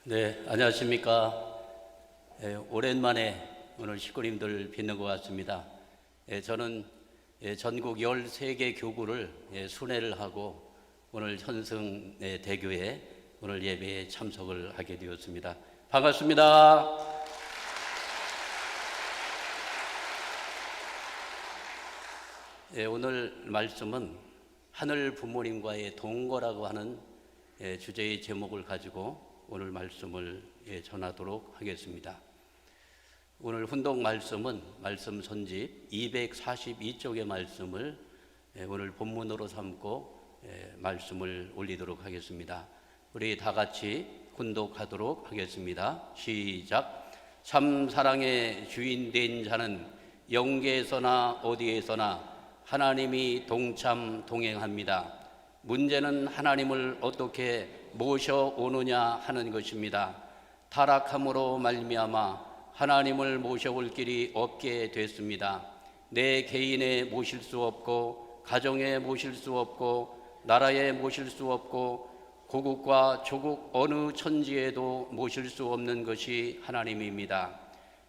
네, 안녕하십니까. 오랜만에 오늘 식구님들 뵙는 것 같습니다. 저는 전국 13개 교구를 순회를 하고 오늘 현승 대교에 오늘 예배에 참석을 하게 되었습니다. 반갑습니다. 오늘 말씀은 하늘 부모님과의 동거라고 하는 주제의 제목을 가지고 오늘 말씀을 전하도록 하겠습니다. 오늘 훈독 말씀은 말씀 선집 242쪽의 말씀을 오늘 본문으로 삼고 말씀을 올리도록 하겠습니다. 우리 다 같이 훈독하도록 하겠습니다. 시작. 참 사랑의 주인 된 자는 영계에서나 어디에서나 하나님이 동참 동행합니다. 문제는 하나님을 어떻게 모셔오느냐 하는 것입니다. 타락함으로 말미암아 하나님을 모셔올 길이 없게 됐습니다. 내 개인에 모실 수 없고 가정에 모실 수 없고 나라에 모실 수 없고 고국과 조국 어느 천지에도 모실 수 없는 것이 하나님입니다.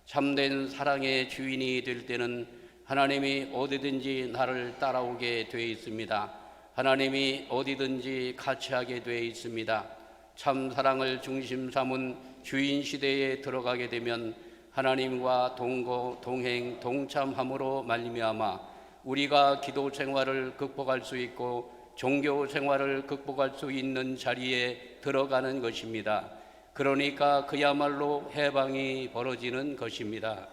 참된 사랑의 주인이 될 때는 하나님이 어디든지 나를 따라오게 되어 있습니다. 하나님이 어디든지 같이 하게 되어 있습니다. 참 사랑을 중심 삼은 주인 시대에 들어가게 되면 하나님과 동거, 동행, 동참함으로 말미암아 우리가 기도 생활을 극복할 수 있고 종교 생활을 극복할 수 있는 자리에 들어가는 것입니다. 그러니까 그야말로 해방이 벌어지는 것입니다.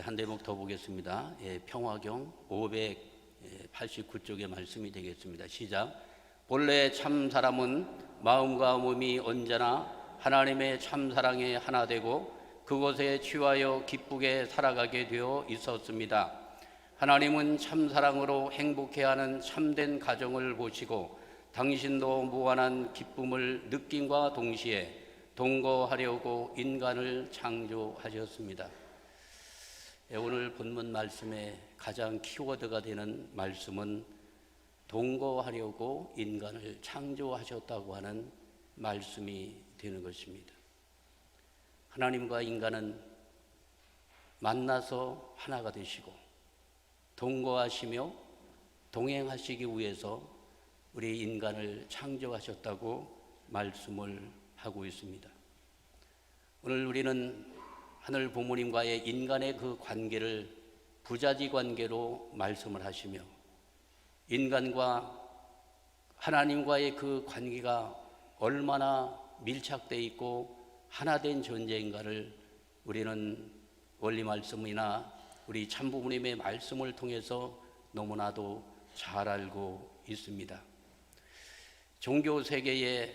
한 대목 더 보겠습니다. 평화경 589쪽의 말씀이 되겠습니다. 시작. 본래 참 사람은 마음과 몸이 언제나 하나님의 참 사랑에 하나 되고 그곳에 취하여 기쁘게 살아가게 되어 있었습니다. 하나님은 참 사랑으로 행복해하는 참된 가정을 보시고 당신도 무한한 기쁨을 느낌과 동시에 동거하려고 인간을 창조하셨습니다. 오늘 본문 말씀의 가장 키워드가 되는 말씀은 동거하려고 인간을 창조하셨다고 하는 말씀이 되는 것입니다. 하나님과 인간은 만나서 하나가 되시고 동거하시며 동행하시기 위해서 우리 인간을 창조하셨다고 말씀을 하고 있습니다. 오늘 우리는 하늘 부모님과의 인간의 그 관계를 부자지 관계로 말씀을 하시며 인간과 하나님과의 그 관계가 얼마나 밀착되어 있고 하나된 존재인가를 우리는 원리 말씀이나 우리 참부모님의 말씀을 통해서 너무나도 잘 알고 있습니다. 종교 세계의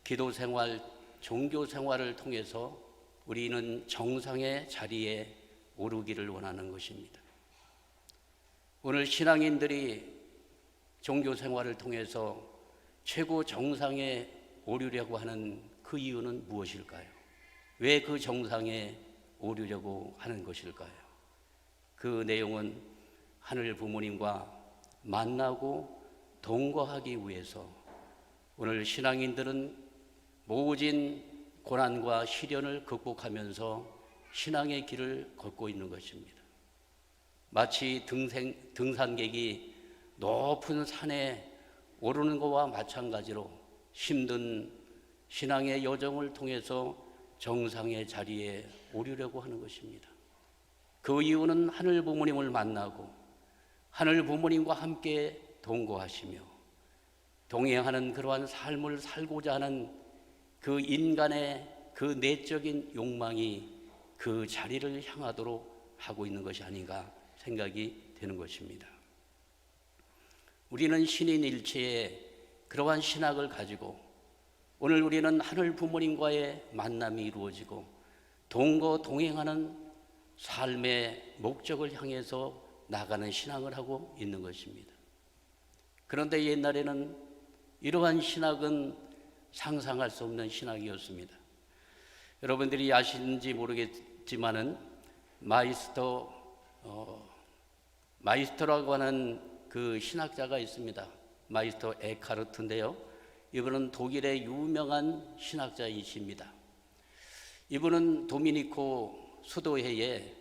기도 생활, 종교 생활을 통해서 우리는 정상의 자리에 오르기를 원하는 것입니다. 오늘 신앙인들이 종교 생활을 통해서 최고 정상에 오르려고 하는 그 이유는 무엇일까요? 왜 그 정상에 오르려고 하는 것일까요? 그 내용은 하늘 부모님과 만나고 동거하기 위해서 오늘 신앙인들은 모진 고난과 시련을 극복하면서 신앙의 길을 걷고 있는 것입니다. 마치 등산객이 높은 산에 오르는 것과 마찬가지로 힘든 신앙의 여정을 통해서 정상의 자리에 오르려고 하는 것입니다. 그 이유는 하늘 부모님을 만나고 하늘 부모님과 함께 동거하시며 동행하는 그러한 삶을 살고자 하는 그 인간의 그 내적인 욕망이 그 자리를 향하도록 하고 있는 것이 아닌가 생각이 되는 것입니다. 우리는 신인일체의 그러한 신학을 가지고 오늘 우리는 하늘 부모님과의 만남이 이루어지고 동거 동행하는 삶의 목적을 향해서 나가는 신앙을 하고 있는 것입니다. 그런데 옛날에는 이러한 신학은 상상할 수 없는 신학이었습니다. 여러분들이 아시는지 모르겠지만은 마이스터라고 하는 그 신학자가 있습니다. 마이스터 에카르트인데요. 이분은 독일의 유명한 신학자이십니다. 이분은 도미니코 수도회의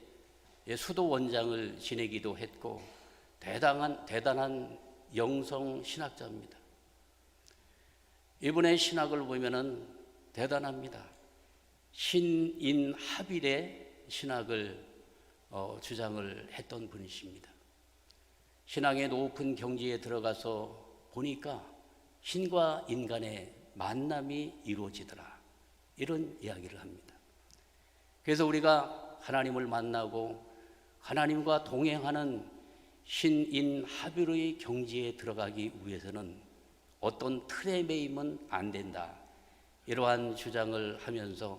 수도 원장을 지내기도 했고 대단한 영성 신학자입니다. 이분의 신학을 보면은 대단합니다. 신인합일의 신학을 주장을 했던 분이십니다. 신앙의 높은 경지에 들어가서 보니까 신과 인간의 만남이 이루어지더라, 이런 이야기를 합니다. 그래서 우리가 하나님을 만나고 하나님과 동행하는 신인합일의 경지에 들어가기 위해서는 어떤 틀에 매이면 안 된다, 이러한 주장을 하면서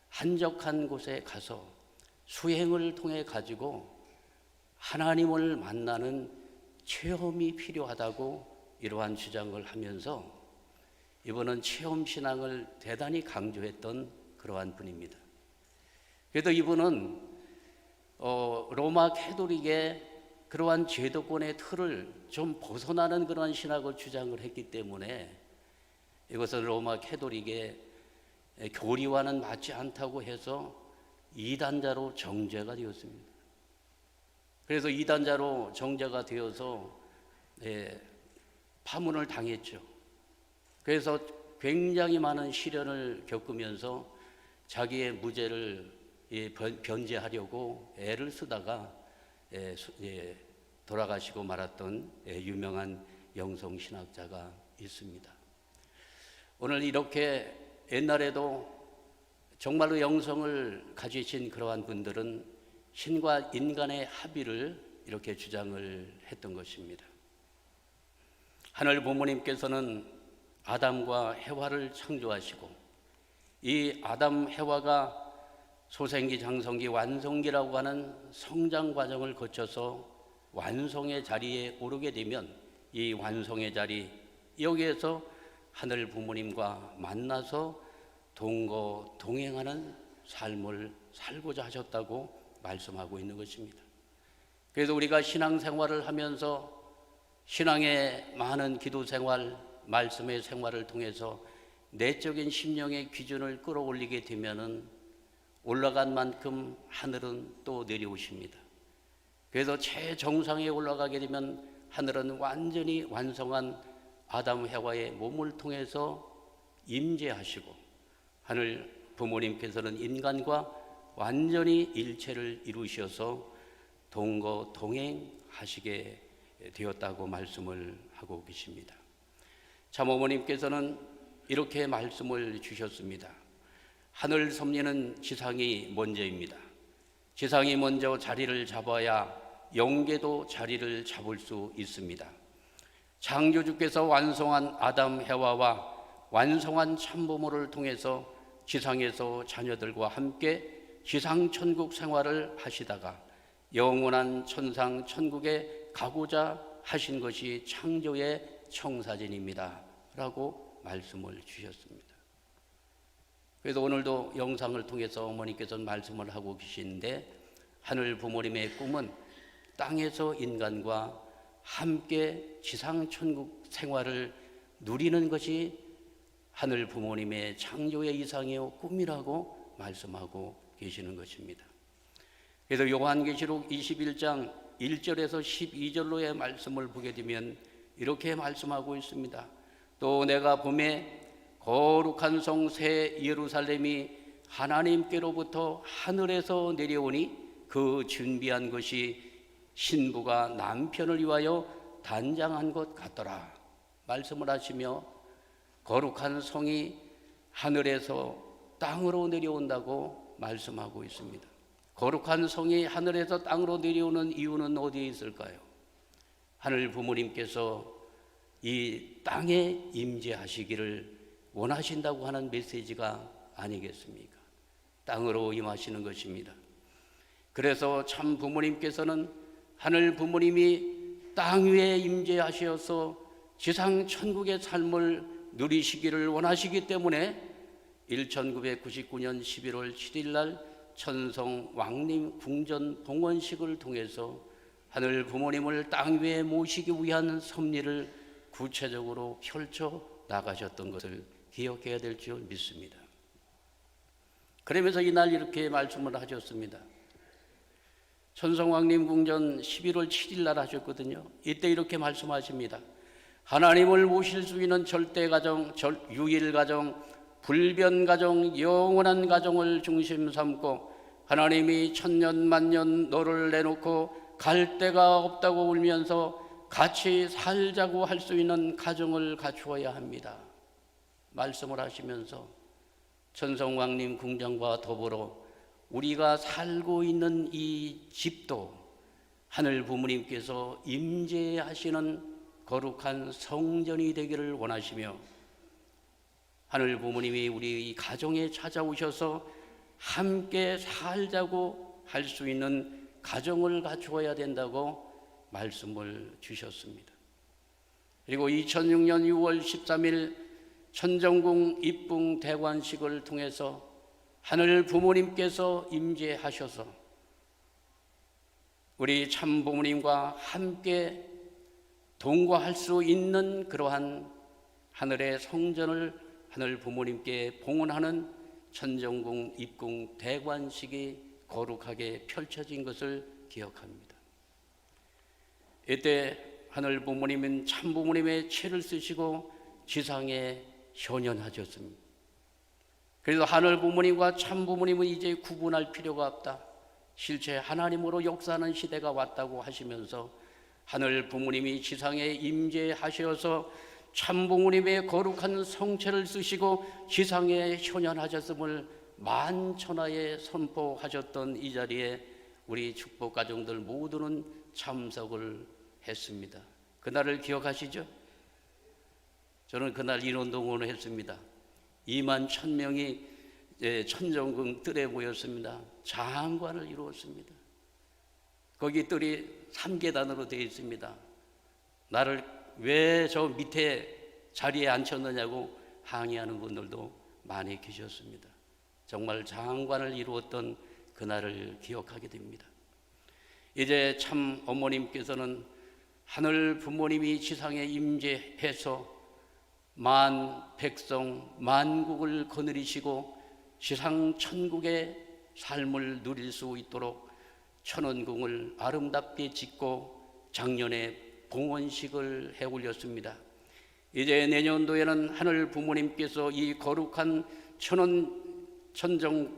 한적한 곳에 가서 수행을 통해 가지고 하나님을 만나는 체험이 필요하다고 이러한 주장을 하면서 이분은 체험신앙을 대단히 강조했던 그러한 분입니다. 그래도 이분은 로마 캐톨릭의 그러한 제도권의 틀을 좀 벗어나는 그러한 신학을 주장을 했기 때문에 이것은 로마 캐톨릭의 교리와는 맞지 않다고 해서 이단자로 정죄가 되었습니다. 그래서 이단자로 정죄가 되어서 파문을 당했죠. 그래서 굉장히 많은 시련을 겪으면서 자기의 무죄를 변제하려고 애를 쓰다가 돌아가시고 말았던 유명한 영성 신학자가 있습니다. 오늘 이렇게 옛날에도 정말로 영성을 가지신 그러한 분들은 신과 인간의 합의를 이렇게 주장을 했던 것입니다. 하늘 부모님께서는 아담과 해와를 창조하시고 이 아담 해와가 소생기, 장성기, 완성기라고 하는 성장 과정을 거쳐서 완성의 자리에 오르게 되면 이 완성의 자리, 여기에서 하늘 부모님과 만나서 동행하는 삶을 살고자 하셨다고 말씀하고 있는 것입니다. 그래서 우리가 신앙생활을 하면서 신앙의 많은 기도 생활, 말씀의 생활을 통해서 내적인 심령의 기준을 끌어올리게 되면은 올라간 만큼 하늘은 또 내려오십니다. 그래서 최정상에 올라가게 되면 하늘은 완전히 완성한 아담 해와의 몸을 통해서 임재하시고 하늘 부모님께서는 인간과 완전히 일체를 이루셔서 동행하시게 되었다고 말씀을 하고 계십니다. 참 어머님께서는 이렇게 말씀을 주셨습니다. 하늘 섭리는 지상이 먼저입니다. 지상이 먼저 자리를 잡아야 영계도 자리를 잡을 수 있습니다. 창조주께서 완성한 아담 해와와 완성한 참부모를 통해서 지상에서 자녀들과 함께 지상천국 생활을 하시다가 영원한 천상 천국에 가고자 하신 것이 창조의 청사진입니다 라고 말씀을 주셨습니다. 그래서 오늘도 영상을 통해서 어머니께서는 말씀을 하고 계시는데 하늘 부모님의 꿈은 땅에서 인간과 함께 지상천국 생활을 누리는 것이 하늘 부모님의 창조의 이상이요 꿈이라고 말씀하고 계시는 것입니다. 그래서 요한계시록 21장 1절에서 12절로의 말씀을 보게 되면 이렇게 말씀하고 있습니다. 또 내가 봄에 거룩한 성 새 예루살렘이 하나님께로부터 하늘에서 내려오니 그 준비한 것이 신부가 남편을 위하여 단장한 것 같더라 말씀을 하시며 거룩한 성이 하늘에서 땅으로 내려온다고 말씀하고 있습니다. 거룩한 성이 하늘에서 땅으로 내려오는 이유는 어디에 있을까요? 하늘 부모님께서 이 땅에 임재하시기를 원하신다고 하는 메시지가 아니겠습니까? 땅으로 임하시는 것입니다. 그래서 참 부모님께서는 하늘 부모님이 땅 위에 임재하셔서 지상 천국의 삶을 누리시기를 원하시기 때문에 1999년 11월 7일 날 천성 왕림 궁전 봉헌식을 통해서 하늘 부모님을 땅 위에 모시기 위한 섭리를 구체적으로 펼쳐 나가셨던 것을 기억해야 될 줄 믿습니다. 그러면서 이날 이렇게 말씀을 하셨습니다. 천성왕님 궁전 11월 7일 날 하셨거든요. 이때 이렇게 말씀하십니다. 하나님을 모실 수 있는 절대 가정, 유일 가정, 불변 가정, 영원한 가정을 중심 삼고 하나님이 천년 만년 너를 내놓고 갈 데가 없다고 울면서 같이 살자고 할 수 있는 가정을 갖추어야 합니다. 말씀을 하시면서 천성왕님 궁전과 더불어 우리가 살고 있는 이 집도 하늘 부모님께서 임재하시는 거룩한 성전이 되기를 원하시며 하늘 부모님이 우리 가정에 찾아오셔서 함께 살자고 할 수 있는 가정을 갖추어야 된다고 말씀을 주셨습니다. 그리고 2006년 6월 13일 천정궁 입궁 대관식을 통해서 하늘 부모님께서 임재하셔서 우리 참 부모님과 함께 동거할 수 있는 그러한 하늘의 성전을 하늘 부모님께 봉헌하는 천정궁 입궁 대관식이 거룩하게 펼쳐진 것을 기억합니다. 이때 하늘 부모님은 참 부모님의 채를 쓰시고 지상에 현현하셨습니다. 그래서 하늘 부모님과 참 부모님은 이제 구분할 필요가 없다. 실제 하나님으로 역사하는 시대가 왔다고 하시면서 하늘 부모님이 지상에 임재하셔서 참 부모님의 거룩한 성체를 쓰시고 지상에 현현하셨음을 만천하에 선포하셨던 이 자리에 우리 축복 가정들 모두는 참석을 했습니다. 그날을 기억하시죠? 저는 그날 인원동원을 했습니다. 2만 1,000명이 천정궁 뜰에 모였습니다. 장관을 이루었습니다. 거기 뜰이 3계단으로 되어 있습니다. 나를 왜 저 밑에 자리에 앉혔느냐고 항의하는 분들도 많이 계셨습니다. 정말 장관을 이루었던 그날을 기억하게 됩니다. 이제 참 어머님께서는 하늘 부모님이 지상에 임재해서 만 백성 만국을 거느리시고 지상 천국의 삶을 누릴 수 있도록 천원궁을 아름답게 짓고 작년에 봉헌식을 해 올렸습니다. 이제 내년도에는 하늘 부모님께서 이 거룩한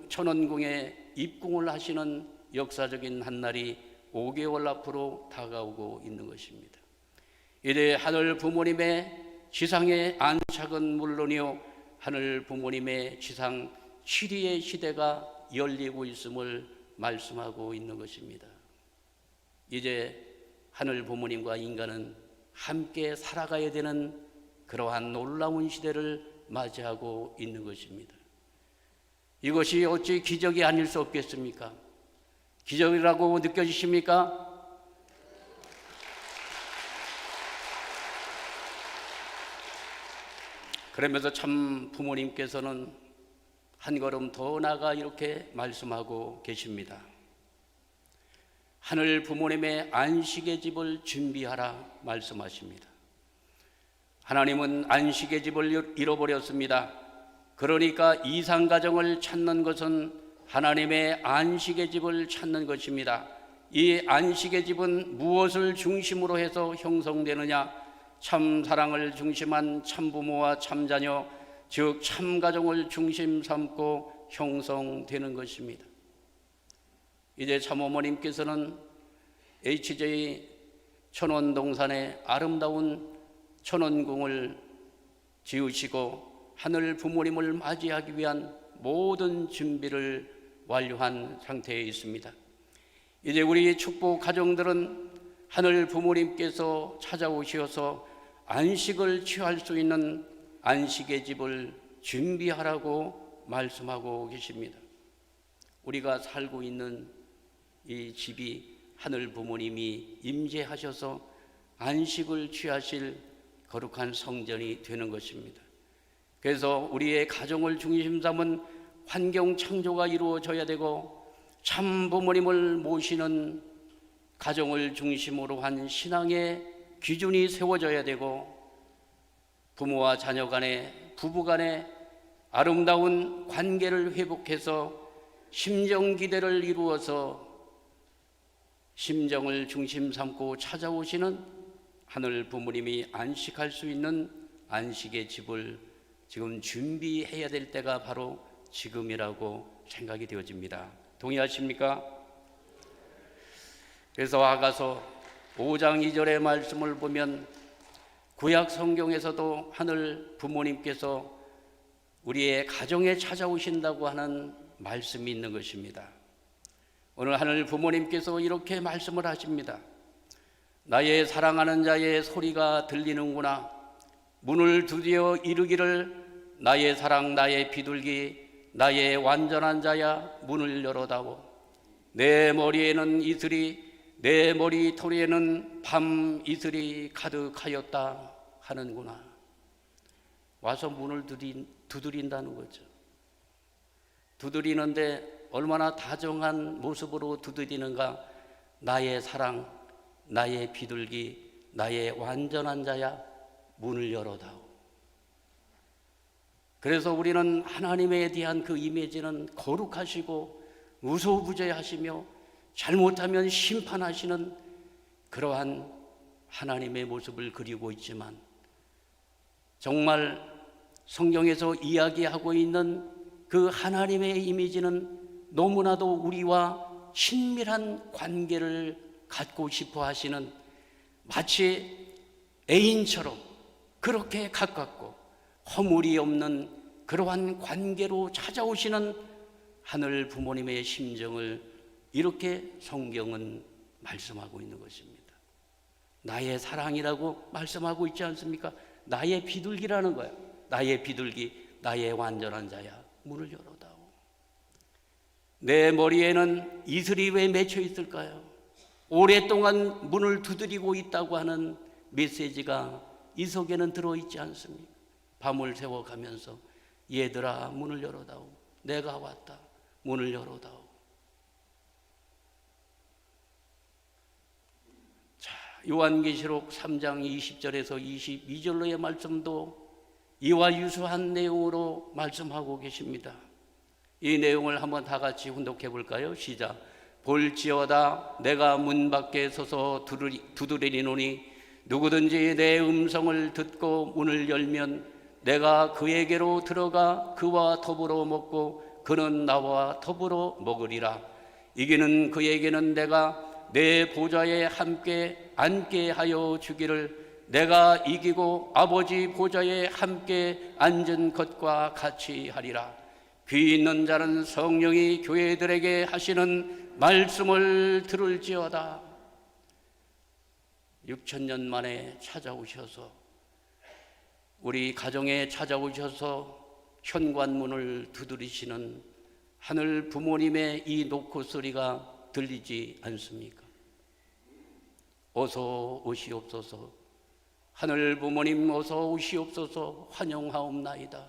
천원궁에 입궁을 하시는 역사적인 한날이 5개월 앞으로 다가오고 있는 것입니다. 이제 하늘 부모님의 지상의 안착은 물론이요 하늘 부모님의 지상 7위의 시대가 열리고 있음을 말씀하고 있는 것입니다. 이제 하늘 부모님과 인간은 함께 살아가야 되는 그러한 놀라운 시대를 맞이하고 있는 것입니다. 이것이 어찌 기적이 아닐 수 없겠습니까? 기적이라고 느껴지십니까? 그러면서 참 부모님께서는 한 걸음 더 나아가 이렇게 말씀하고 계십니다. 하늘 부모님의 안식의 집을 준비하라 말씀하십니다. 하나님은 안식의 집을 잃어버렸습니다. 그러니까 이상가정을 찾는 것은 하나님의 안식의 집을 찾는 것입니다. 이 안식의 집은 무엇을 중심으로 해서 형성되느냐? 참 사랑을 중심한 참부모와 참자녀, 즉 참가정을 중심 삼고 형성되는 것입니다. 이제 참어머님께서는 HJ 천원동산에 아름다운 천원궁을 지으시고 하늘 부모님을 맞이하기 위한 모든 준비를 완료한 상태에 있습니다. 이제 우리 축복 가정들은 하늘 부모님께서 찾아오셔서 안식을 취할 수 있는 안식의 집을 준비하라고 말씀하고 계십니다. 우리가 살고 있는 이 집이 하늘 부모님이 임재하셔서 안식을 취하실 거룩한 성전이 되는 것입니다. 그래서 우리의 가정을 중심 삼은 환경 창조가 이루어져야 되고 참 부모님을 모시는 가정을 중심으로 한 신앙의 기준이 세워져야 되고 부모와 자녀 간에, 부부 간에 아름다운 관계를 회복해서 심정 기대를 이루어서 심정을 중심 삼고 찾아오시는 하늘 부모님이 안식할 수 있는 안식의 집을 지금 준비해야 될 때가 바로 지금이라고 생각이 되어집니다. 동의하십니까? 그래서 아가서 5장 2절의 말씀을 보면 구약 성경에서도 하늘 부모님께서 우리의 가정에 찾아오신다고 하는 말씀이 있는 것입니다. 오늘 하늘 부모님께서 이렇게 말씀을 하십니다. 나의 사랑하는 자의 소리가 들리는구나. 문을 두드려 이르기를 나의 사랑 나의 비둘기 나의 완전한 자야 문을 열어다오. 내 머리에는 이슬이 내 머리털에는 밤 이슬이 가득하였다 하는구나. 와서 문을 두드린다는 거죠. 두드리는데 얼마나 다정한 모습으로 두드리는가. 나의 사랑 나의 비둘기 나의 완전한 자야 문을 열어다오. 그래서 우리는 하나님에 대한 그 이미지는 거룩하시고 우소부재하시며 잘못하면 심판하시는 그러한 하나님의 모습을 그리고 있지만, 정말 성경에서 이야기하고 있는 그 하나님의 이미지는 너무나도 우리와 친밀한 관계를 갖고 싶어 하시는, 마치 애인처럼 그렇게 가깝고 허물이 없는 그러한 관계로 찾아오시는 하늘 부모님의 심정을 이렇게 성경은 말씀하고 있는 것입니다. 나의 사랑이라고 말씀하고 있지 않습니까? 나의 비둘기라는 거야. 나의 비둘기 나의 완전한 자야 문을 열어다오. 내 머리에는 이슬이 왜 맺혀 있을까요? 오랫동안 문을 두드리고 있다고 하는 메시지가 이 속에는 들어있지 않습니까? 밤을 새워가면서 얘들아 문을 열어다오. 내가 왔다. 문을 열어다오. 자, 요한계시록 3장 20절에서 22절로의 말씀도 이와 유사한 내용으로 말씀하고 계십니다. 이 내용을 한번 다 같이 훈독해 볼까요? 시작. 볼지어다 내가 문 밖에 서서 두드리노니 누구든지 내 음성을 듣고 문을 열면 내가 그에게로 들어가 그와 더불어 먹고 그는 나와 더불어 먹으리라. 이기는 그에게는 내가 내 보좌에 함께 앉게 하여 주기를 내가 이기고 아버지 보좌에 함께 앉은 것과 같이 하리라. 귀 있는 자는 성령이 교회들에게 하시는 말씀을 들을지어다. 6,000년 만에 찾아오셔서 우리 가정에 찾아오셔서 현관문을 두드리시는 하늘 부모님의 이 노크 소리가 들리지 않습니까? 어서 오시옵소서. 하늘 부모님 어서 오시옵소서. 환영하옵나이다.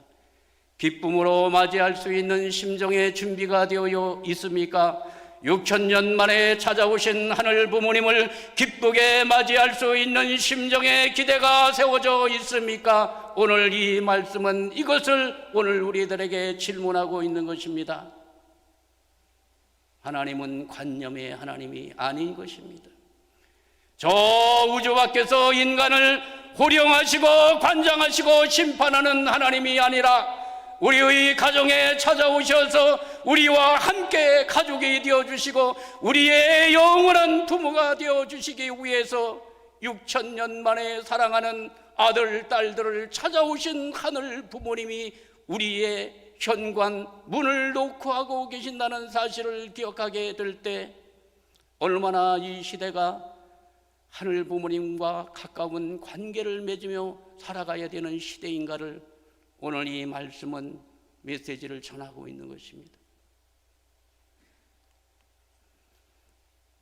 기쁨으로 맞이할 수 있는 심정의 준비가 되어 있습니까? 6,000년 만에 찾아오신 하늘 부모님을 기쁘게 맞이할 수 있는 심정의 기대가 세워져 있습니까? 오늘 이 말씀은 이것을 오늘 우리들에게 질문하고 있는 것입니다. 하나님은 관념의 하나님이 아닌 것입니다. 저 우주 밖에서 인간을 호령하시고 관장하시고 심판하는 하나님이 아니라 우리의 가정에 찾아오셔서 우리와 함께 가족이 되어주시고 우리의 영원한 부모가 되어주시기 위해서 6,000년 만에 사랑하는 아들, 딸들을 찾아오신 하늘 부모님이 우리의 현관 문을 놓고 하고 계신다는 사실을 기억하게 될 때 얼마나 이 시대가 하늘 부모님과 가까운 관계를 맺으며 살아가야 되는 시대인가를 오늘 이 말씀은 메시지를 전하고 있는 것입니다.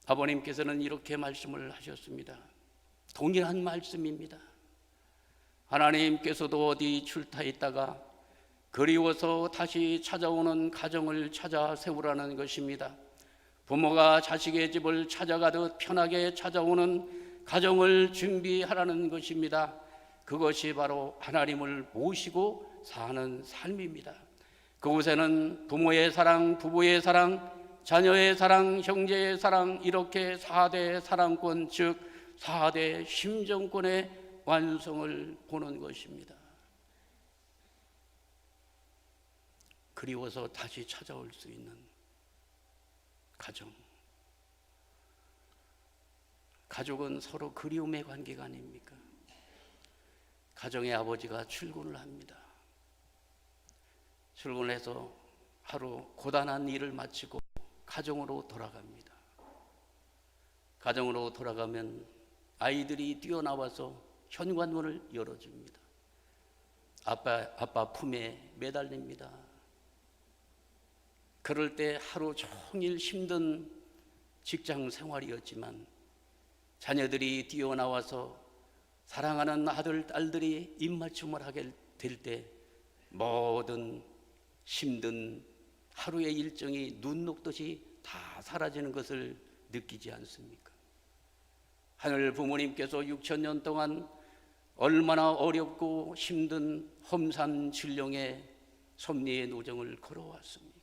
아버님께서는 이렇게 말씀을 하셨습니다. 동일한 말씀입니다. 하나님께서도 어디 출타했다가 그리워서 다시 찾아오는 가정을 찾아 세우라는 것입니다. 부모가 자식의 집을 찾아가듯 편하게 찾아오는 가정을 준비하라는 것입니다. 그것이 바로 하나님을 모시고 사는 삶입니다. 그곳에는 부모의 사랑, 부부의 사랑, 자녀의 사랑, 형제의 사랑, 이렇게 4대 사랑권, 즉 4대 심정권의 완성을 보는 것입니다. 그리워서 다시 찾아올 수 있는 가정. 가족은 서로 그리움의 관계가 아닙니까? 가정의 아버지가 출근을 합니다. 출근을 해서 하루 고단한 일을 마치고 가정으로 돌아갑니다. 가정으로 돌아가면 아이들이 뛰어나와서 현관문을 열어줍니다. 아빠 품에 매달립니다. 그럴 때 하루 종일 힘든 직장 생활이었지만 자녀들이 뛰어나와서 사랑하는 아들, 딸들이 입맞춤을 하게 될 때 모든 힘든 하루의 일정이 눈 녹듯이 다 사라지는 것을 느끼지 않습니까? 하늘 부모님께서 6,000년 동안 얼마나 어렵고 힘든 험산 진령의 섭리의 노정을 걸어왔습니까?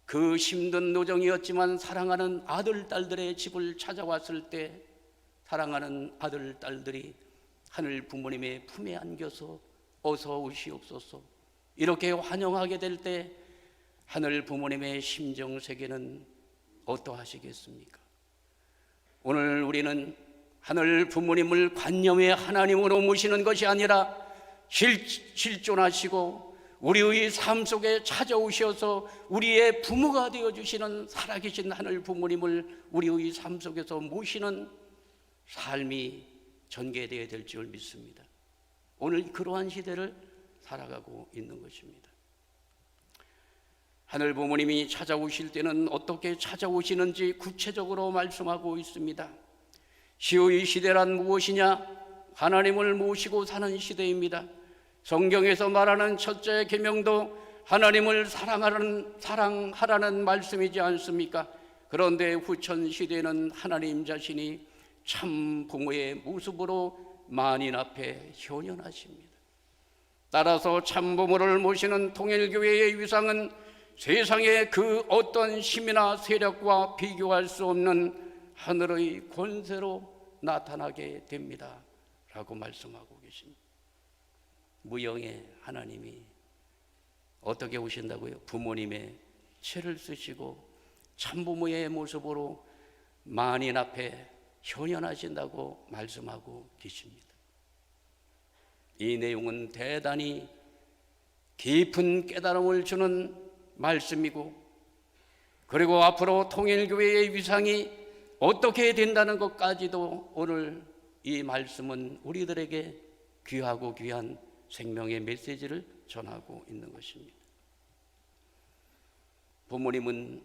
그 힘든 노정이었지만 사랑하는 아들, 딸들의 집을 찾아왔을 때 사랑하는 아들, 딸들이 하늘 부모님의 품에 안겨서 어서 오시옵소서 이렇게 환영하게 될 때 하늘 부모님의 심정 세계는 어떠하시겠습니까? 오늘 우리는 하늘 부모님을 관념의 하나님으로 모시는 것이 아니라 실존하시고 우리의 삶 속에 찾아오셔서 우리의 부모가 되어주시는 살아계신 하늘 부모님을 우리의 삶 속에서 모시는 삶이 전개되어야 될 줄 믿습니다. 오늘 그러한 시대를 살아가고 있는 것입니다. 하늘 부모님이 찾아오실 때는 어떻게 찾아오시는지 구체적으로 말씀하고 있습니다. 시의 시대란 무엇이냐? 하나님을 모시고 사는 시대입니다. 성경에서 말하는 첫째 계명도 하나님을 사랑하라는 말씀이지 않습니까? 그런데 후천 시대는 하나님 자신이 참 부모의 모습으로 만인 앞에 현현하십니다. 따라서 참 부모를 모시는 통일교회의 위상은 세상의 그 어떤 힘이나 세력과 비교할 수 없는 하늘의 권세로 나타나게 됩니다 라고 말씀하고 계십니다. 무영의 하나님이 어떻게 오신다고요? 부모님의 채를 쓰시고 참부모의 모습으로 만인 앞에 현현하신다고 말씀하고 계십니다. 이 내용은 대단히 깊은 깨달음을 주는 말씀이고, 그리고 앞으로 통일교회의 위상이 어떻게 된다는 것까지도 오늘 이 말씀은 우리들에게 귀하고 귀한 생명의 메시지를 전하고 있는 것입니다. 부모님은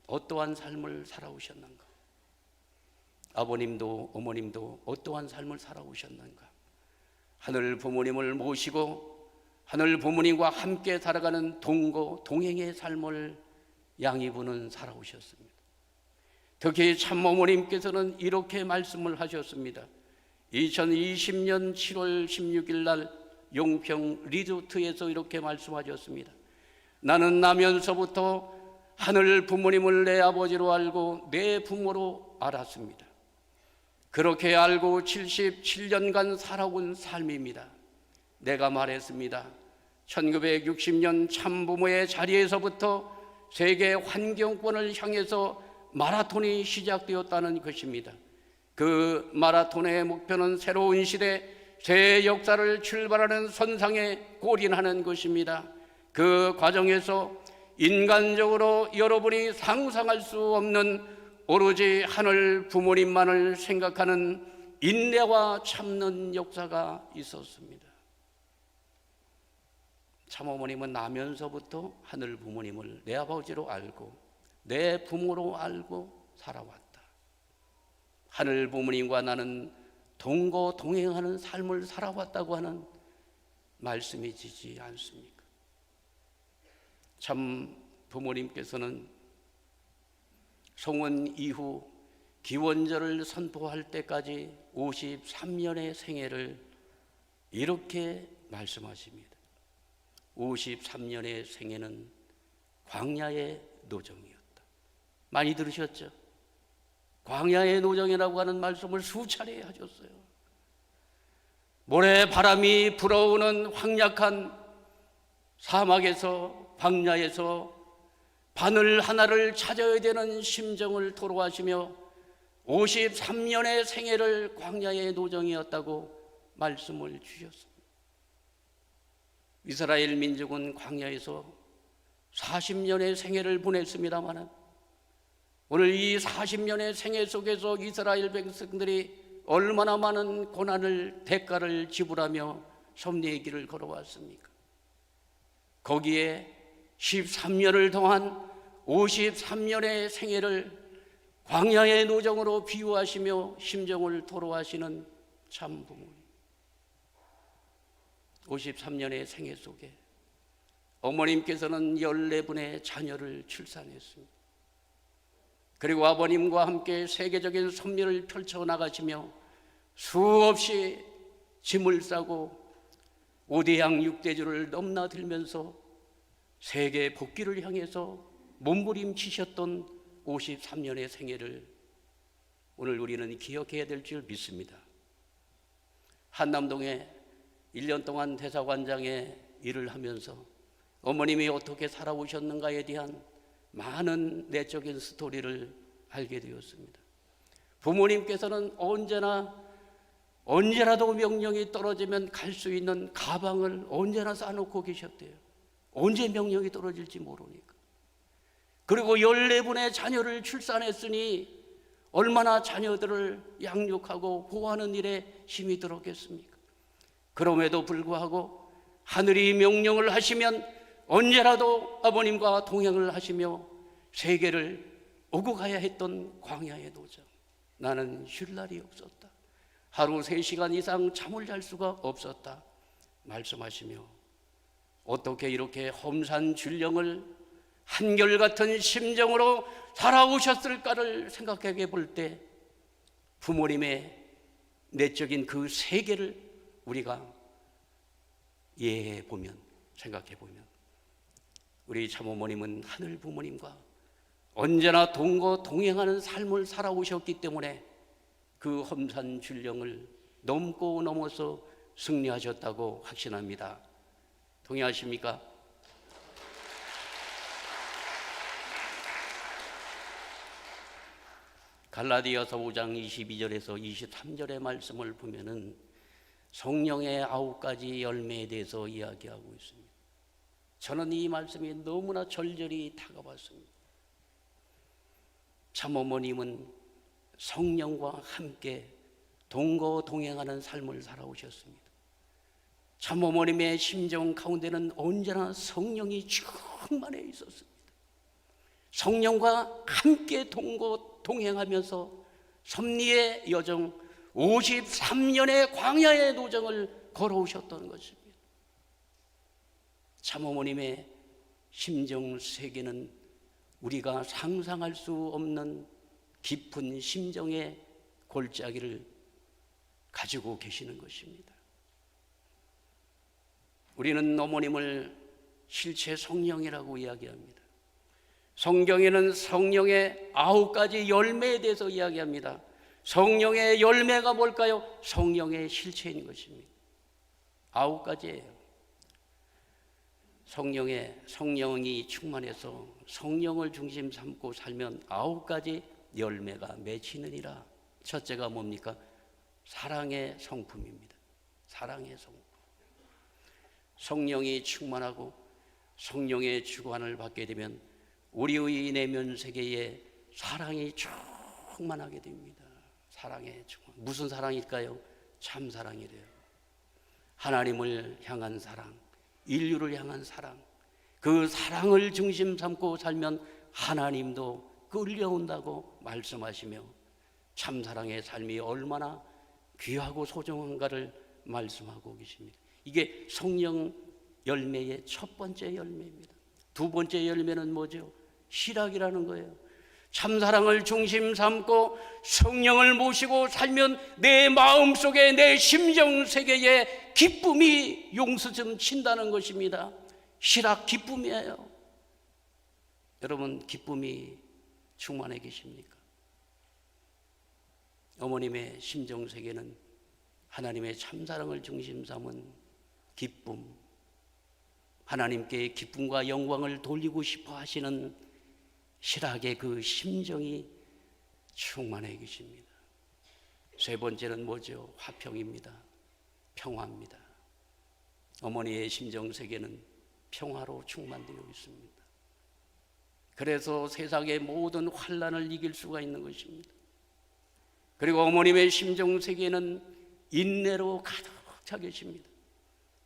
어떠한 삶을 살아오셨는가? 아버님도 어머님도 어떠한 삶을 살아오셨는가? 하늘 부모님을 모시고 하늘 부모님과 함께 살아가는 동거 동행의 삶을 양이분은 살아오셨습니다. 특히 참어머님께서는 이렇게 말씀을 하셨습니다. 2020년 7월 16일 날 용평 리조트에서 이렇게 말씀하셨습니다. 나는 나면서부터 하늘 부모님을 내 아버지로 알고 내 부모로 알았습니다. 그렇게 알고 77년간 살아온 삶입니다. 내가 말했습니다. 1960년 참부모의 자리에서부터 세계 환경권을 향해서 마라톤이 시작되었다는 것입니다. 그 마라톤의 목표는 새로운 시대, 새 역사를 출발하는 선상에 골인하는 것입니다. 그 과정에서 인간적으로 여러분이 상상할 수 없는 오로지 하늘 부모님만을 생각하는 인내와 참는 역사가 있었습니다. 참어머님은 나면서부터 하늘 부모님을 내 아버지로 알고 내 부모로 알고 살아왔다. 하늘 부모님과 나는 동거 동행하는 삶을 살아왔다고 하는 말씀이지지 않습니까? 참 부모님께서는 송원 이후 기원절을 선포할 때까지 53년의 생애를 이렇게 말씀하십니다. 53년의 생애는 광야의 노정이었다. 많이 들으셨죠? 광야의 노정이라고 하는 말씀을 수차례 하셨어요. 모래 바람이 불어오는 황약한 사막에서, 광야에서 바늘 하나를 찾아야 되는 심정을 토로하시며 53년의 생애를 광야의 노정이었다고 말씀을 주셨습니다. 이스라엘 민족은 광야에서 40년의 생애를 보냈습니다만 오늘 이 40년의 생애 속에서 이스라엘 백성들이 얼마나 많은 고난을, 대가를 지불하며 섭리의 길을 걸어왔습니까? 거기에 13년을 동안 53년의 생애를 광야의 노정으로 비유하시며 심정을 토로하시는 참 부모님. 53년의 생애 속에 어머님께서는 14분의 자녀를 출산했습니다. 그리고 아버님과 함께 세계적인 섭리를 펼쳐나가시며 수없이 짐을 싸고 5대양 6대주를 넘나들면서 세계 복귀를 향해서 몸부림치셨던 53년의 생애를 오늘 우리는 기억해야 될 줄 믿습니다. 한남동에 1년 동안 대사관장의 일을 하면서 어머님이 어떻게 살아오셨는가에 대한 많은 내적인 스토리를 알게 되었습니다. 부모님께서는 언제라도 명령이 떨어지면 갈 수 있는 가방을 언제나 싸놓고 계셨대요. 언제 명령이 떨어질지 모르니까. 그리고 14분의 자녀를 출산했으니 얼마나 자녀들을 양육하고 보호하는 일에 힘이 들었겠습니까? 그럼에도 불구하고 하늘이 명령을 하시면 언제라도 아버님과 동행을 하시며 세계를 오고 가야 했던 광야의 노정. 나는 쉴 날이 없었다. 하루 3시간 이상 잠을 잘 수가 없었다 말씀하시며 어떻게 이렇게 험산줄령을 한결같은 심정으로 살아오셨을까를 생각해 볼 때 부모님의 내적인 그 세계를 우리가 이해해 보면, 생각해 보면 우리 참어머님은 하늘 부모님과 언제나 동행하는 삶을 살아오셨기 때문에 그 험산줄령을 넘고 넘어서 승리하셨다고 확신합니다. 동의하십니까? 갈라디아서 5장 22절에서 23절의 말씀을 보면은 성령의 9가지 열매에 대해서 이야기하고 있습니다. 저는 이 말씀이 너무나 절절히 다가왔습니다. 참어머님은 성령과 함께 동행하는 삶을 살아오셨습니다. 참어머님의 심정 가운데는 언제나 성령이 충만해 있었습니다. 성령과 함께 동행하면서 섭리의 여정 53년의 광야의 노정을 걸어오셨던 것입니다. 참어머님의 심정 세계는 우리가 상상할 수 없는 깊은 심정의 골짜기를 가지고 계시는 것입니다. 우리는 어머님을 실체 성령이라고 이야기합니다. 성경에는 성령의 9가지 열매에 대해서 이야기합니다. 성령의 열매가 뭘까요? 성령의 실체인 것입니다. 9가지예요. 성령이 충만해서 성령을 중심 삼고 살면 9가지 열매가 맺히느니라. 첫째가 뭡니까? 사랑의 성품입니다. 사랑의 성품. 성령이 충만하고 성령의 주관을 받게 되면 우리의 내면 세계에 사랑이 충만하게 됩니다. 사랑의 충만. 무슨 사랑일까요? 참 사랑이래요. 하나님을 향한 사랑, 인류를 향한 사랑. 그 사랑을 중심 삼고 살면 하나님도 끌려온다고 말씀하시며 참 사랑의 삶이 얼마나 귀하고 소중한가를 말씀하고 계십니다. 이게 성령 열매의 첫 번째 열매입니다. 두 번째 열매는 뭐죠? 실학이라는 거예요. 참사랑을 중심 삼고 성령을 모시고 살면 내 마음속에, 내 심정세계에 기쁨이 용수점 친다는 것입니다. 희락 기쁨이에요. 여러분, 기쁨이 충만해 계십니까? 어머님의 심정세계는 하나님의 참사랑을 중심 삼은 기쁨, 하나님께 기쁨과 영광을 돌리고 싶어 하시는 희락의 그 심정이 충만해 계십니다. 세 번째는 뭐죠? 화평입니다. 평화입니다. 어머니의 심정세계는 평화로 충만되어 있습니다. 그래서 세상의 모든 환난을 이길 수가 있는 것입니다. 그리고 어머님의 심정세계는 인내로 가득 차 계십니다.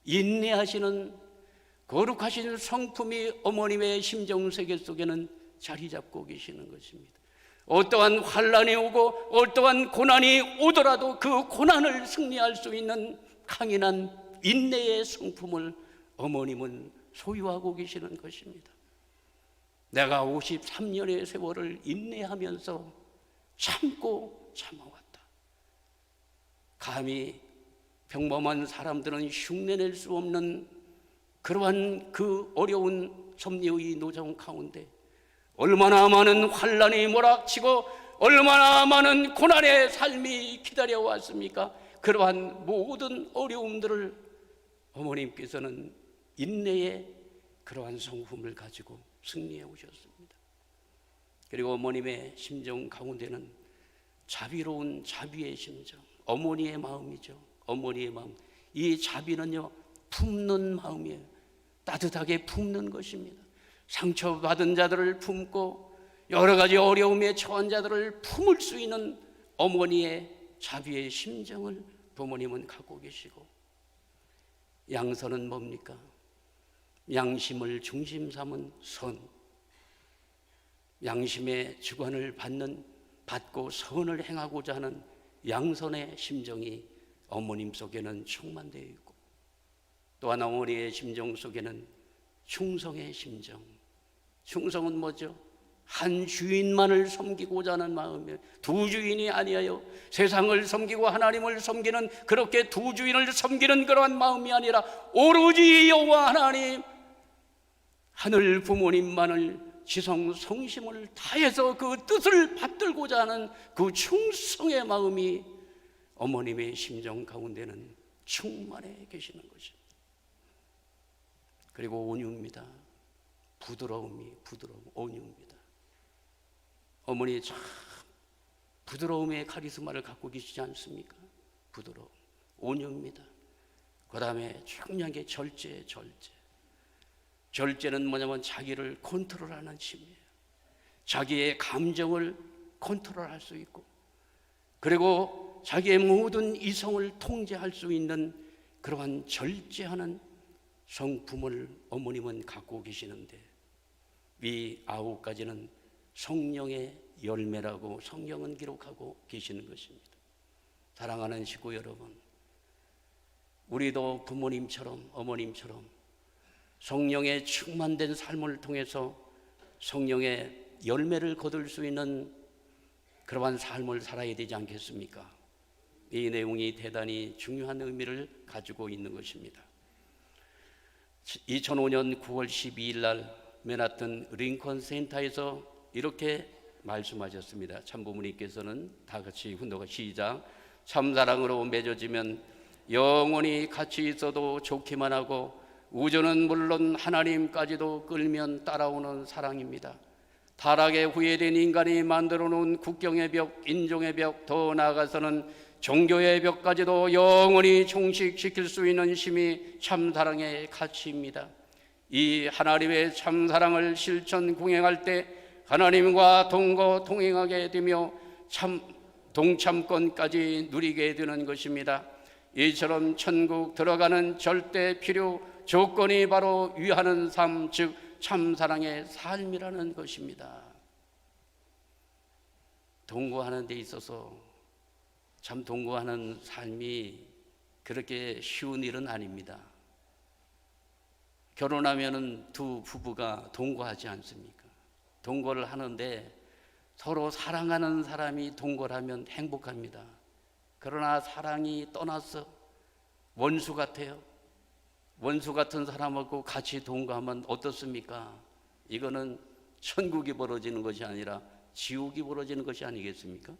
인내하시는 거룩하신 성품이 어머님의 심정세계 속에는 자리 잡고 계시는 것입니다. 어떠한 환난이 오고 어떠한 고난이 오더라도 그 고난을 승리할 수 있는 강인한 인내의 성품을 어머님은 소유하고 계시는 것입니다. 내가 53년의 세월을 인내하면서 참고 참아왔다. 감히 평범한 사람들은 흉내낼 수 없는 그러한 그 어려운 섭리의 노정 가운데 얼마나 많은 환난이 몰아치고 얼마나 많은 고난의 삶이 기다려왔습니까? 그러한 모든 어려움들을 어머님께서는 인내의 그러한 성품을 가지고 승리해 오셨습니다. 그리고 어머님의 심정 가운데는 자비로운 자비의 심정, 어머니의 마음이죠. 어머니의 마음. 이 자비는요, 품는 마음이에요. 따뜻하게 품는 것입니다. 상처받은 자들을 품고 여러 가지 어려움에 처한 자들을 품을 수 있는 어머니의 자비의 심정을 부모님은 갖고 계시고, 양선은 뭡니까? 양심을 중심 삼은 선, 양심의 주관을 받고 선을 행하고자 하는 양선의 심정이 어머님 속에는 충만되어 있고, 또한 어머니의 심정 속에는 충성의 심정. 충성은 뭐죠? 한 주인만을 섬기고자 하는 마음이에요. 두 주인이 아니에요. 세상을 섬기고 하나님을 섬기는, 그렇게 두 주인을 섬기는 그러한 마음이 아니라 오로지 여호와 하나님, 하늘 부모님만을 지성 성심을 다해서 그 뜻을 받들고자 하는 그 충성의 마음이 어머님의 심정 가운데는 충만해 계시는 것입니다. 그리고 온유입니다. 부드러움, 온유입니다. 어머니 참 부드러움의 카리스마를 갖고 계시지 않습니까? 부드러움, 온유입니다. 그 다음에 중요한 게 절제. 절제는 뭐냐면 자기를 컨트롤하는 힘이에요. 자기의 감정을 컨트롤할 수 있고, 그리고 자기의 모든 이성을 통제할 수 있는 그러한 절제하는 성품을 어머님은 갖고 계시는데, 이 9가지는 성령의 열매라고 성경은 기록하고 계시는 것입니다. 사랑하는 식구 여러분, 우리도 부모님처럼 어머님처럼 성령에 충만된 삶을 통해서 성령의 열매를 거둘 수 있는 그러한 삶을 살아야 되지 않겠습니까? 이 내용이 대단히 중요한 의미를 가지고 있는 것입니다. 2005년 9월 12일 날 맨하튼 링컨 센터에서 이렇게 말씀하셨습니다. 참부모님께서는 다 같이 훈도가 시작. 참사랑으로 맺어지면 영원히 같이 있어도 좋기만 하고 우주는 물론 하나님까지도 끌면 따라오는 사랑입니다. 타락에 후회된 인간이 만들어 놓은 국경의 벽, 인종의 벽, 더 나아가서는 종교의 벽까지도 영원히 종식시킬 수 있는 힘이 참사랑의 가치입니다. 이 하나님의 참사랑을 실천 공행할 때 하나님과 동행하게 되며 동참권까지 누리게 되는 것입니다. 이처럼 천국 들어가는 절대 필요 조건이 바로 위하는 삶, 즉 참사랑의 삶이라는 것입니다. 동거하는 데 있어서 참 동거하는 삶이 그렇게 쉬운 일은 아닙니다. 결혼하면은 두 부부가 동거하지 않습니까? 동거를 하는데 서로 사랑하는 사람이 동거라면 행복합니다. 그러나 사랑이 떠나서 원수 같아요. 원수 같은 사람하고 같이 동거하면 어떻습니까? 이거는 천국이 벌어지는 것이 아니라 지옥이 벌어지는 것이 아니겠습니까?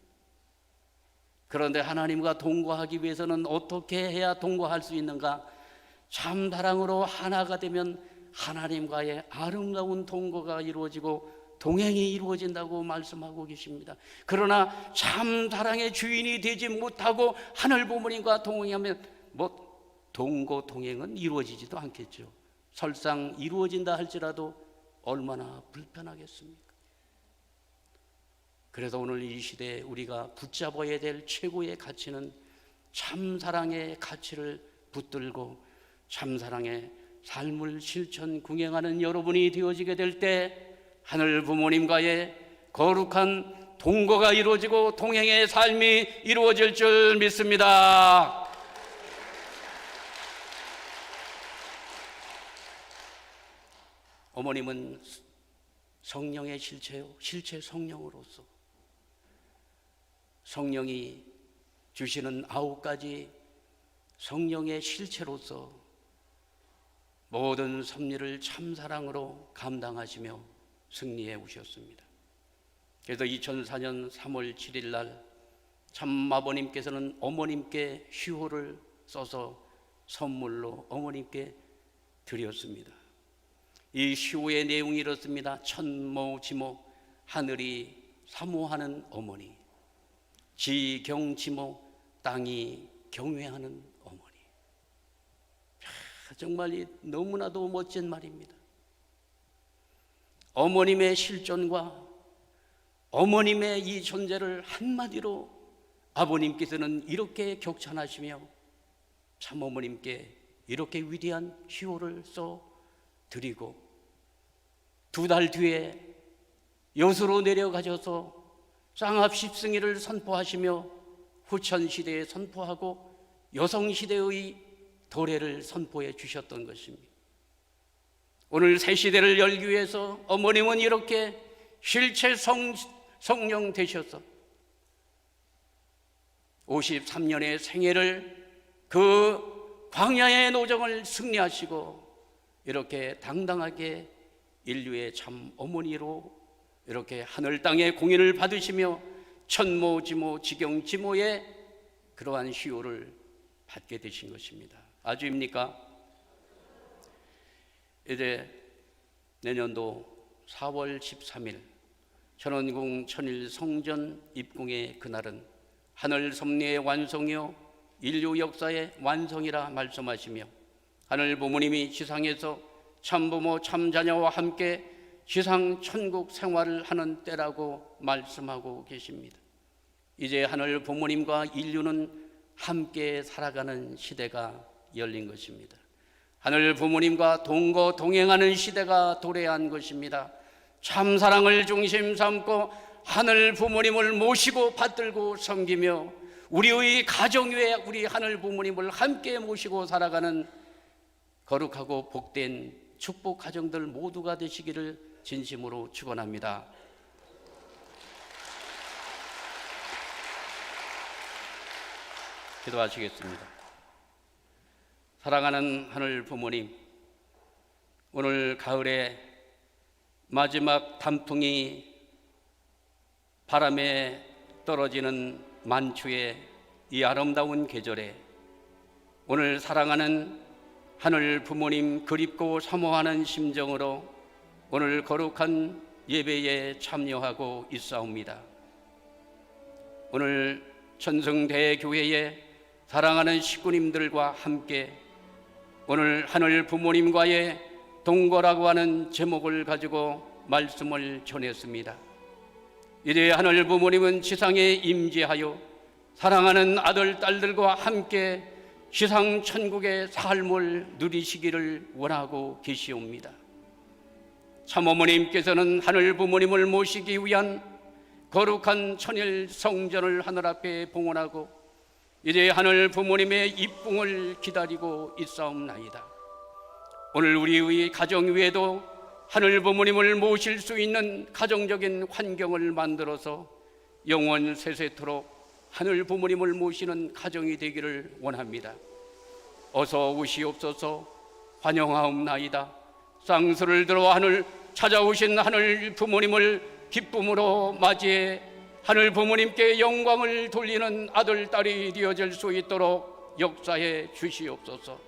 그런데 하나님과 동거하기 위해서는 어떻게 해야 동거할 수 있는가? 참 사랑으로 하나가 되면 하나님과의 아름다운 동거가 이루어지고 동행이 이루어진다고 말씀하고 계십니다. 그러나 참 사랑의 주인이 되지 못하고 하늘 부모님과 동행하면 동거 동행은 이루어지지도 않겠죠. 설상 이루어진다 할지라도 얼마나 불편하겠습니까? 그래서 오늘 이 시대에 우리가 붙잡아야 될 최고의 가치는 참사랑의 가치를 붙들고 참사랑의 삶을 실천 궁행하는 여러분이 되어지게 될 때 하늘 부모님과의 거룩한 동거가 이루어지고 동행의 삶이 이루어질 줄 믿습니다. 어머님은 성령의 실체요, 실체 성령으로서 성령이 주시는 9가지 성령의 실체로서 모든 섭리를 참사랑으로 감당하시며 승리해 오셨습니다. 그래서 2004년 3월 7일 날 참아버님께서는 어머님께 휴호를 써서 선물로 어머님께 드렸습니다. 이 휴호의 내용이 이렇습니다. 천모지모 하늘이 사모하는 어머니, 지경지모 땅이 경외하는 어머니. 정말 너무나도 멋진 말입니다. 어머님의 실존과 어머님의 이 존재를 한마디로 아버님께서는 이렇게 격찬하시며 참어머님께 이렇게 위대한 휴호를 써 드리고 2달 뒤에 여수로 내려가셔서 쌍합 십승일을 선포하시며 후천시대에 선포하고 여성시대의 도래를 선포해 주셨던 것입니다. 오늘 새 시대를 열기 위해서 어머님은 이렇게 실체 성령 되셔서 53년의 생애를 그 광야의 노정을 승리하시고 이렇게 당당하게 인류의 참 어머니로 이렇게 하늘 땅의 공인을 받으시며 천모지모 지경지모의 그러한 휴호를 받게 되신 것입니다. 아주입니까? 이제 내년도 4월 13일 천원궁 천일 성전 입궁의 그날은 하늘 섭리의 완성이요 인류 역사의 완성이라 말씀하시며 하늘 부모님이 지상에서 참부모 참자녀와 함께 지상 천국 생활을 하는 때라고 말씀하고 계십니다. 이제 하늘 부모님과 인류는 함께 살아가는 시대가 열린 것입니다. 하늘 부모님과 동거 동행하는 시대가 도래한 것입니다. 참사랑을 중심 삼고 하늘 부모님을 모시고 받들고 섬기며 우리의 가정 위에 우리 하늘 부모님을 함께 모시고 살아가는 거룩하고 복된 축복 가정들 모두가 되시기를 진심으로 축원합니다. 기도하시겠습니다. 사랑하는 하늘 부모님, 오늘 가을에 마지막 단풍이 바람에 떨어지는 만추의 이 아름다운 계절에 오늘 사랑하는 하늘 부모님 그립고 사모하는 심정으로 오늘 거룩한 예배에 참여하고 있사옵니다. 오늘 천성대교회에 사랑하는 식구님들과 함께 오늘 하늘 부모님과의 동거라고 하는 제목을 가지고 말씀을 전했습니다. 이제 하늘 부모님은 지상에 임재하여 사랑하는 아들, 딸들과 함께 지상 천국의 삶을 누리시기를 원하고 계시옵니다. 참어머님께서는 하늘 부모님을 모시기 위한 거룩한 천일 성전을 하늘 앞에 봉헌하고 이제 하늘 부모님의 입궁을 기다리고 있사옵나이다. 오늘 우리의 가정 위에도 하늘 부모님을 모실 수 있는 가정적인 환경을 만들어서 영원 세세토록 하늘 부모님을 모시는 가정이 되기를 원합니다. 어서 오시옵소서. 환영하옵나이다. 쌍수를 들어 하늘 찾아오신 하늘 부모님을 기쁨으로 맞이해 하늘 부모님께 영광을 돌리는 아들, 딸이 되어질 수 있도록 역사해 주시옵소서.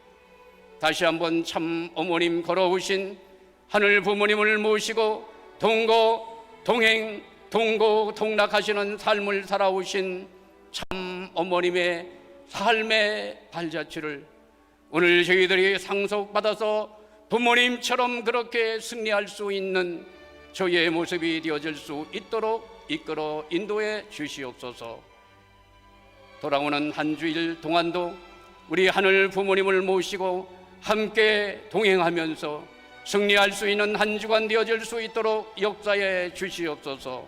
다시 한번 참 어머님 걸어오신 하늘 부모님을 모시고 동거 동행 동고 동락하시는 삶을 살아오신 참 어머님의 삶의 발자취를 오늘 저희들이 상속받아서 부모님처럼 그렇게 승리할 수 있는 저희의 모습이 되어질 수 있도록 이끌어 인도해 주시옵소서. 돌아오는 한 주일 동안도 우리 하늘 부모님을 모시고 함께 동행하면서 승리할 수 있는 한 주간 되어질 수 있도록 역사해 주시옵소서.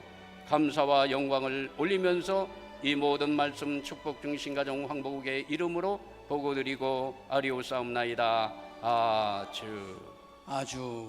감사와 영광을 올리면서 이 모든 말씀 축복 중심 가정 황보국의 이름으로 보고드리고 아리오사옵나이다. 아주